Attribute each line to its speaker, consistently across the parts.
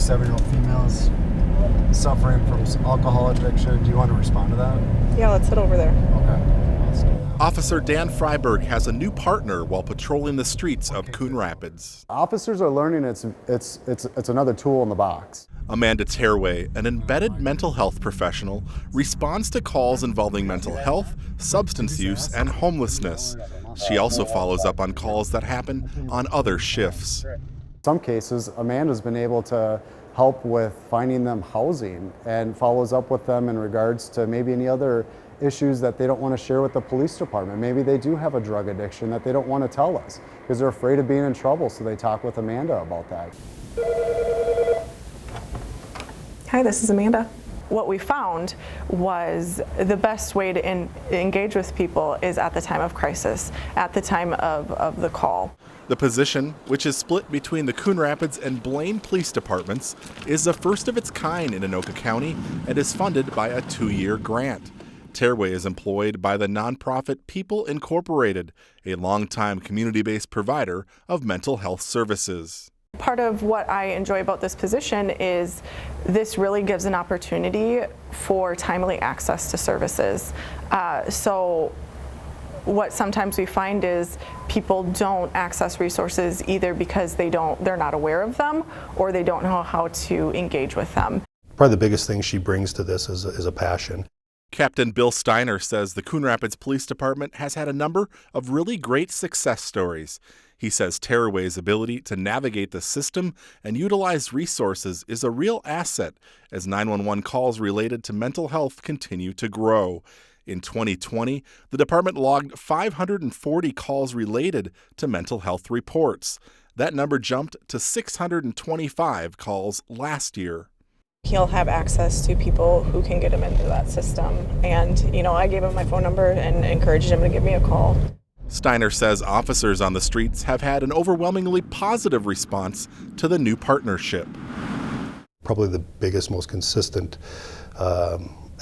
Speaker 1: 37-year-old female is suffering from some alcohol addiction. Do you want to respond to that?
Speaker 2: Yeah, let's head over there.
Speaker 1: Okay. Let's do that.
Speaker 3: Officer Dan Freiberg has a new partner while patrolling the streets of Coon Rapids.
Speaker 1: Officers are learning it's another tool in the box.
Speaker 3: Amanda Tearway, an embedded mental health professional, responds to calls involving mental health, substance use, and homelessness. She also follows up on calls that happen on other shifts.
Speaker 1: In some cases, Amanda's been able to help with finding them housing and follows up with them in regards to maybe any other issues that they don't want to share with the police department. Maybe they do have a drug addiction that they don't want to tell us because they're afraid of being in trouble, so they talk with Amanda about that.
Speaker 2: Hi, this is Amanda. What we found was the best way to engage with people is at the time of crisis, at the time of the call.
Speaker 3: The position, which is split between the Coon Rapids and Blaine police departments, is the first of its kind in Anoka County and is funded by a 2-year grant. Tearway is employed by the nonprofit People Incorporated, a longtime community-based provider of mental health services.
Speaker 2: Part of what I enjoy about this position is this really gives an opportunity for timely access to services. So what sometimes we find is people don't access resources either because they're not aware of them or they don't know how to engage with them.
Speaker 4: Probably the biggest thing she brings to this is a passion.
Speaker 3: Captain Bill Steiner says the Coon Rapids Police Department has had a number of really great success stories. He says Tearway's ability to navigate the system and utilize resources is a real asset as 911 calls related to mental health continue to grow. In 2020, the department logged 540 calls related to mental health reports. That number jumped to 625 calls last year.
Speaker 2: He'll have access to people who can get him into that system. And, I gave him my phone number and encouraged him to give me a call.
Speaker 3: Steiner says officers on the streets have had an overwhelmingly positive response to the new partnership.
Speaker 4: Probably the biggest, most consistent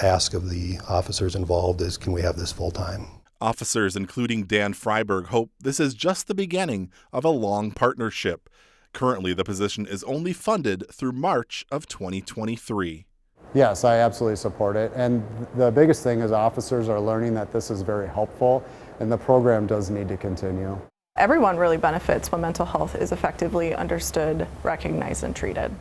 Speaker 4: ask of the officers involved is, can we have this full-time?
Speaker 3: Officers, including Dan Freiberg, hope this is just the beginning of a long partnership. Currently, the position is only funded through March of 2023.
Speaker 1: Yes, I absolutely support it. And the biggest thing is officers are learning that this is very helpful and the program does need to continue.
Speaker 2: Everyone really benefits when mental health is effectively understood, recognized, and treated.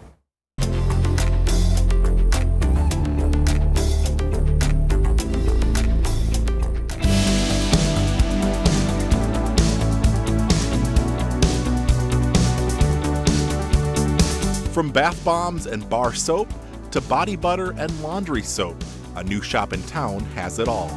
Speaker 3: From bath bombs and bar soap to body butter and laundry soap, a new shop in town has it all.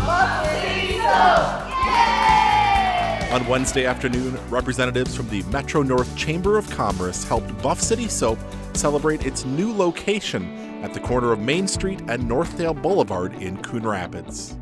Speaker 5: Buff City Soap! Yay!
Speaker 3: On Wednesday afternoon, representatives from the Metro North Chamber of Commerce helped Buff City Soap celebrate its new location at the corner of Main Street and Northdale Boulevard in Coon Rapids.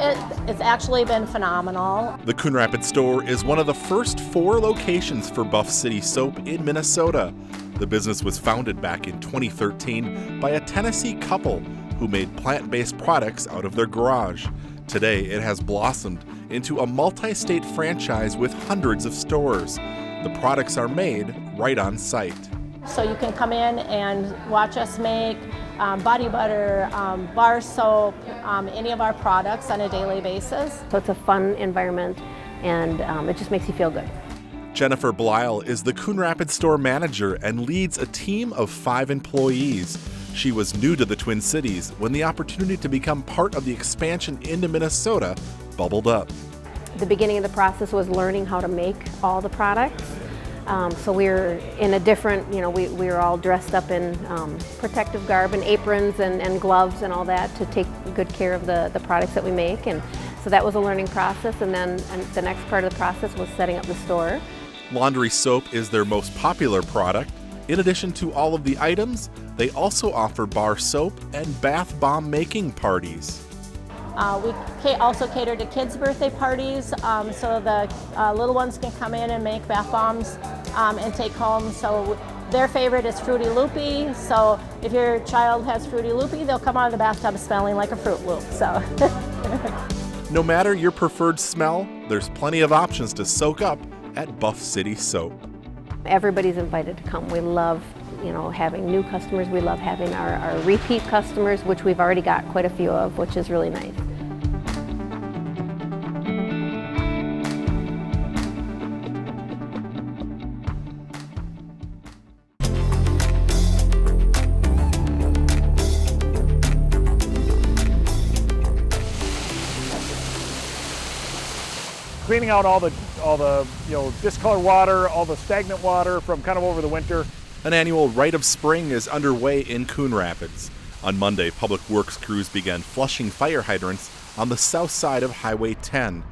Speaker 6: It's actually been phenomenal.
Speaker 3: The Coon Rapids store is one of the first 4 locations for Buff City Soap in Minnesota. The business was founded back in 2013 by a Tennessee couple who made plant-based products out of their garage. Today, it has blossomed into a multi-state franchise with hundreds of stores. The products are made right on site.
Speaker 6: So you can come in and watch us make body butter, bar soap, any of our products on a daily basis.
Speaker 7: So it's a fun environment and it just makes you feel good.
Speaker 3: Jennifer Blyle is the Coon Rapids store manager and leads a team of 5 employees. She was new to the Twin Cities when the opportunity to become part of the expansion into Minnesota bubbled up.
Speaker 7: The beginning of the process was learning how to make all the products. So we were in a different, we were all dressed up in protective garb and aprons and gloves and all that to take good care of the products that we make. And so that was a learning process. And then the next part of the process was setting up the store.
Speaker 3: Laundry soap is their most popular product. In addition to all of the items, they also offer bar soap and bath bomb making parties.
Speaker 6: We also cater to kids' birthday parties, so the little ones can come in and make bath bombs and take home. So their favorite is Fruity Loopy. So if your child has Fruity Loopy, they'll come out of the bathtub smelling like a Fruit Loop. So.
Speaker 3: No matter your preferred smell, there's plenty of options to soak up at Buff City Soap.
Speaker 7: Everybody's invited to come. We love having new customers. We love having our repeat customers, which we've already got quite a few of, which is really nice.
Speaker 8: Cleaning out all the discolored water, all the stagnant water from kind of over the winter.
Speaker 3: An annual Rite of Spring is underway in Coon Rapids. On Monday, Public Works crews began flushing fire hydrants on the south side of Highway 10.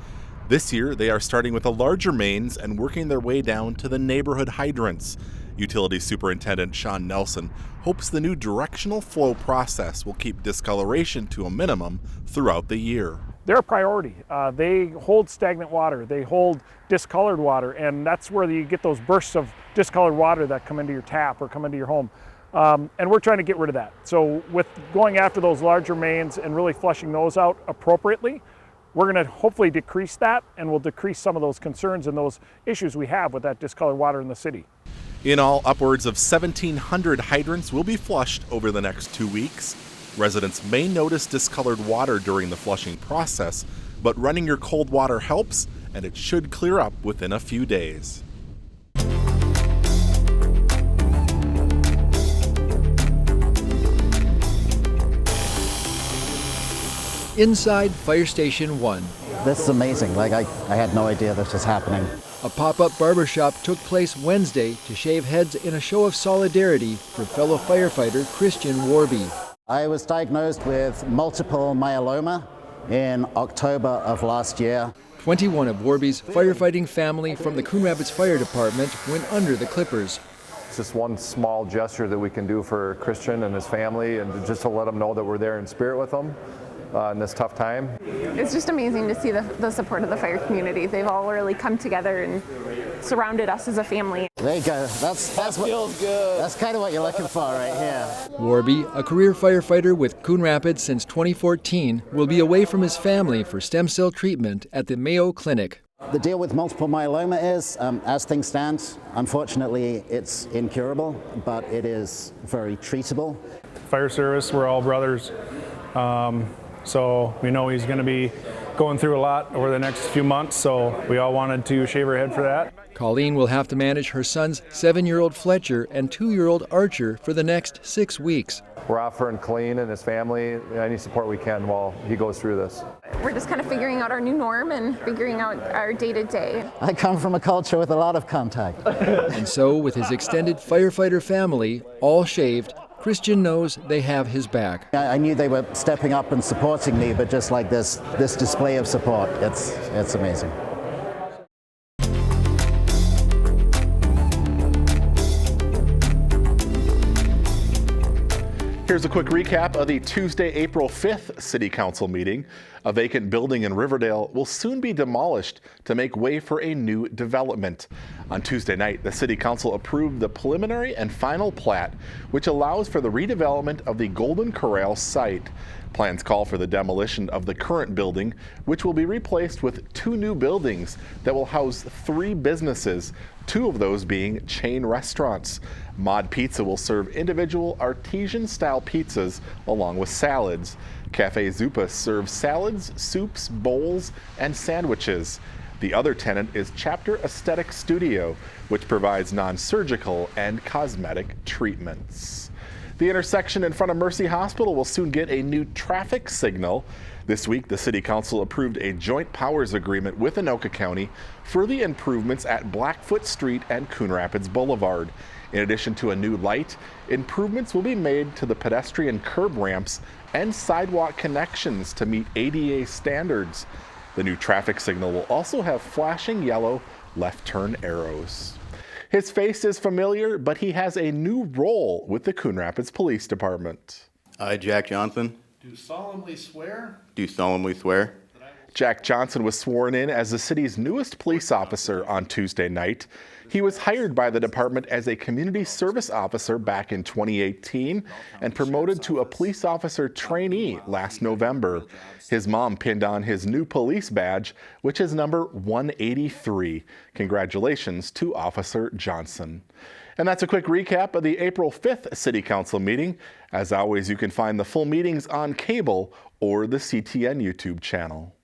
Speaker 3: This year, they are starting with the larger mains and working their way down to the neighborhood hydrants. Utility Superintendent Sean Nelson hopes the new directional flow process will keep discoloration to a minimum throughout the year.
Speaker 8: They're a priority. They hold stagnant water, they hold discolored water, and that's where you get those bursts of discolored water that come into your tap or come into your home. And we're trying to get rid of that. So with going after those larger mains and really flushing those out appropriately, we're going to hopefully decrease that, and we'll decrease some of those concerns and those issues we have with that discolored water in the city.
Speaker 3: In all, upwards of 1,700 hydrants will be flushed over the next 2 weeks. Residents may notice discolored water during the flushing process, but running your cold water helps, and it should clear up within a few days.
Speaker 9: Inside Fire Station 1.
Speaker 10: This is amazing. I had no idea this was happening.
Speaker 9: A pop-up barbershop took place Wednesday to shave heads in a show of solidarity for fellow firefighter Christian Warby.
Speaker 10: I was diagnosed with multiple myeloma in October of last year.
Speaker 9: 21 of Warby's firefighting family from the Coon Rapids Fire Department went under the clippers.
Speaker 11: It's just one small gesture that we can do for Christian and his family, and just to let them know that we're there in spirit with them in this tough time.
Speaker 12: It's just amazing to see the support of the fire community. They've all really come together and surrounded us as a family.
Speaker 10: There you go. That feels good. That's kind of what you're looking for right here.
Speaker 9: Warby, a career firefighter with Coon Rapids since 2014, will be away from his family for stem cell treatment at the Mayo Clinic.
Speaker 10: The deal with multiple myeloma is, as things stand, unfortunately it's incurable, but it is very treatable.
Speaker 8: Fire service, we're all brothers. So we know he's going to be going through a lot over the next few months, so we all wanted to shave our head for that.
Speaker 9: Colleen will have to manage her son's 7-year-old Fletcher and 2-year-old Archer for the next 6 weeks.
Speaker 11: We're offering Colleen and his family any support we can while he goes through this.
Speaker 12: We're just kind of figuring out our new norm and figuring out our day-to-day.
Speaker 10: I come from a culture with a lot of contact.
Speaker 9: And so, with his extended firefighter family, all shaved, Christian knows they have his back.
Speaker 10: I knew they were stepping up and supporting me, but just like this display of support, it's amazing.
Speaker 3: Here's a quick recap of the Tuesday, April 5th City Council meeting. A vacant building in Riverdale will soon be demolished to make way for a new development. On Tuesday night, the City Council approved the preliminary and final plat, which allows for the redevelopment of the Golden Corral site. Plans call for the demolition of the current building, which will be replaced with 2 new buildings that will house 3 businesses, 2 of those being chain restaurants. Mod Pizza will serve individual artesian-style pizzas along with salads. Cafe Zupas serves salads, soups, bowls, and sandwiches. The other tenant is Chapter Aesthetic Studio, which provides non-surgical and cosmetic treatments. The intersection in front of Mercy Hospital will soon get a new traffic signal. This week, the City Council approved a joint powers agreement with Anoka County for the improvements at Blackfoot Street and Coon Rapids Boulevard. In addition to a new light, improvements will be made to the pedestrian curb ramps and sidewalk connections to meet ADA standards. The new traffic signal will also have flashing yellow left turn arrows. His face is familiar, but he has a new role with the Coon Rapids Police Department.
Speaker 13: I, Jack Johnson.
Speaker 14: Do solemnly swear.
Speaker 13: Do solemnly swear.
Speaker 3: Jack Johnson was sworn in as the city's newest police officer on Tuesday night. He was hired by the department as a community service officer back in 2018 and promoted to a police officer trainee last November. His mom pinned on his new police badge, which is number 183. Congratulations to Officer Johnson. And that's a quick recap of the April 5th City Council meeting. As always, you can find the full meetings on cable or the CTN YouTube channel.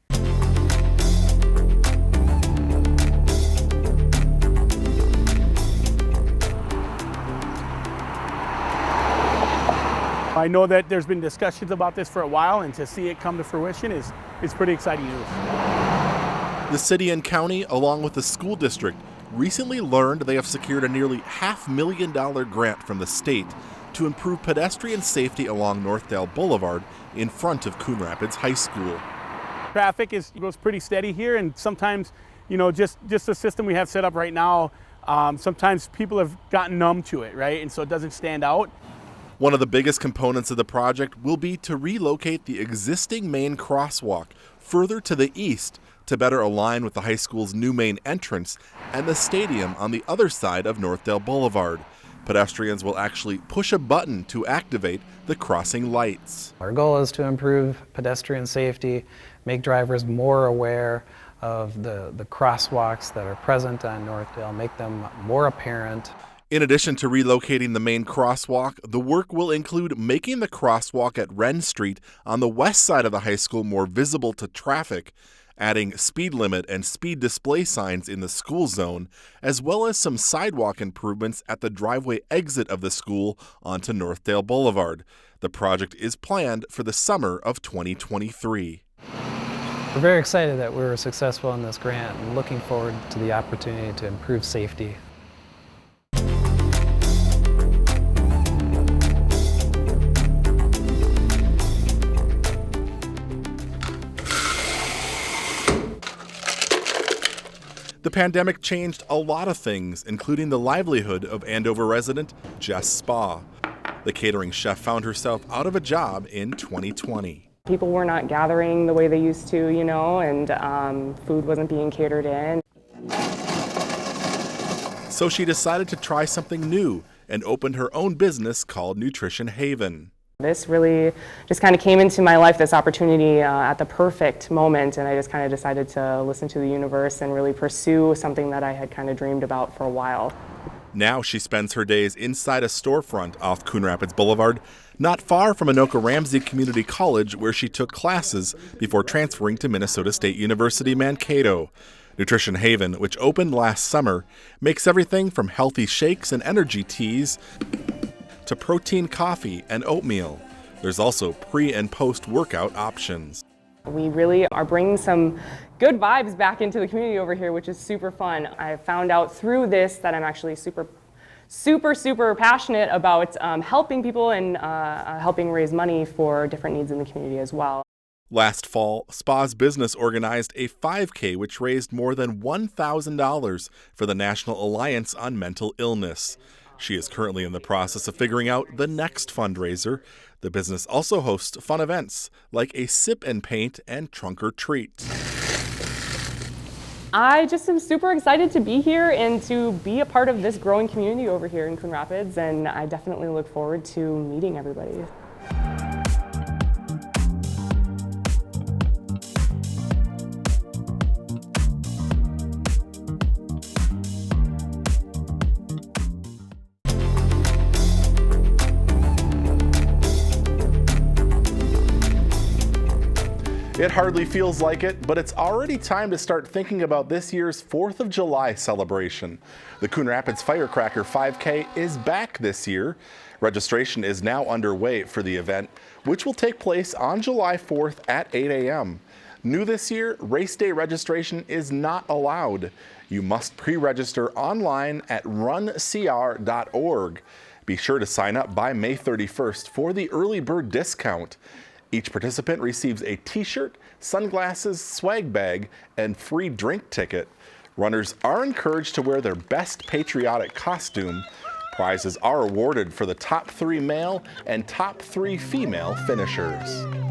Speaker 13: I know that there's been discussions about this for a while, and to see it come to fruition is pretty exciting news.
Speaker 3: The city and county, along with the school district, recently learned they have secured a nearly $500,000 grant from the state to improve pedestrian safety along Northdale Boulevard in front of Coon Rapids High School.
Speaker 13: Traffic goes pretty steady here, and sometimes, just the system we have set up right now, sometimes people have gotten numb to it, right? And so it doesn't stand out.
Speaker 3: One of the biggest components of the project will be to relocate the existing main crosswalk further to the east to better align with the high school's new main entrance and the stadium on the other side of Northdale Boulevard. Pedestrians will actually push a button to activate the crossing lights.
Speaker 14: Our goal is to improve pedestrian safety, make drivers more aware of the crosswalks that are present on Northdale, make them more apparent.
Speaker 3: In addition to relocating the main crosswalk, the work will include making the crosswalk at Wren Street on the west side of the high school more visible to traffic, adding speed limit and speed display signs in the school zone, as well as some sidewalk improvements at the driveway exit of the school onto Northdale Boulevard. The project is planned for the summer of 2023.
Speaker 14: We're very excited that we were successful in this grant and looking forward to the opportunity to improve safety.
Speaker 3: The pandemic changed a lot of things, including the livelihood of Andover resident Jess Spa. The catering chef found herself out of a job in 2020.
Speaker 15: People were not gathering the way they used to, and food wasn't being catered in.
Speaker 3: So she decided to try something new and opened her own business called Nutrition Haven.
Speaker 15: This really just kind of came into my life, this opportunity at the perfect moment, and I just kind of decided to listen to the universe and really pursue something that I had kind of dreamed about for a while.
Speaker 3: Now she spends her days inside a storefront off Coon Rapids Boulevard, not far from Anoka Ramsey Community College, where she took classes before transferring to Minnesota State University Mankato. Nutrition Haven, which opened last summer, makes everything from healthy shakes and energy teas to protein coffee and oatmeal. There's also pre- and post-workout options.
Speaker 15: We really are bringing some good vibes back into the community over here, which is super fun. I found out through this that I'm actually super passionate about helping people and helping raise money for different needs in the community as well.
Speaker 3: Last fall, Spa's business organized a 5K which raised more than $1,000 for the National Alliance on Mental Illness. She is currently in the process of figuring out the next fundraiser. The business also hosts fun events like a sip and paint and trunk or treat.
Speaker 15: I just am super excited to be here and to be a part of this growing community over here in Coon Rapids, and I definitely look forward to meeting everybody.
Speaker 3: It hardly feels like it, but it's already time to start thinking about this year's 4th of July celebration. The Coon Rapids Firecracker 5K is back this year. Registration is now underway for the event, which will take place on July 4th at 8 a.m. New this year, race day registration is not allowed. You must pre-register online at runcr.org. Be sure to sign up by May 31st for the early bird discount. Each participant receives a t-shirt, sunglasses, swag bag, and free drink ticket. Runners are encouraged to wear their best patriotic costume. Prizes are awarded for the top 3 male and top 3 female finishers.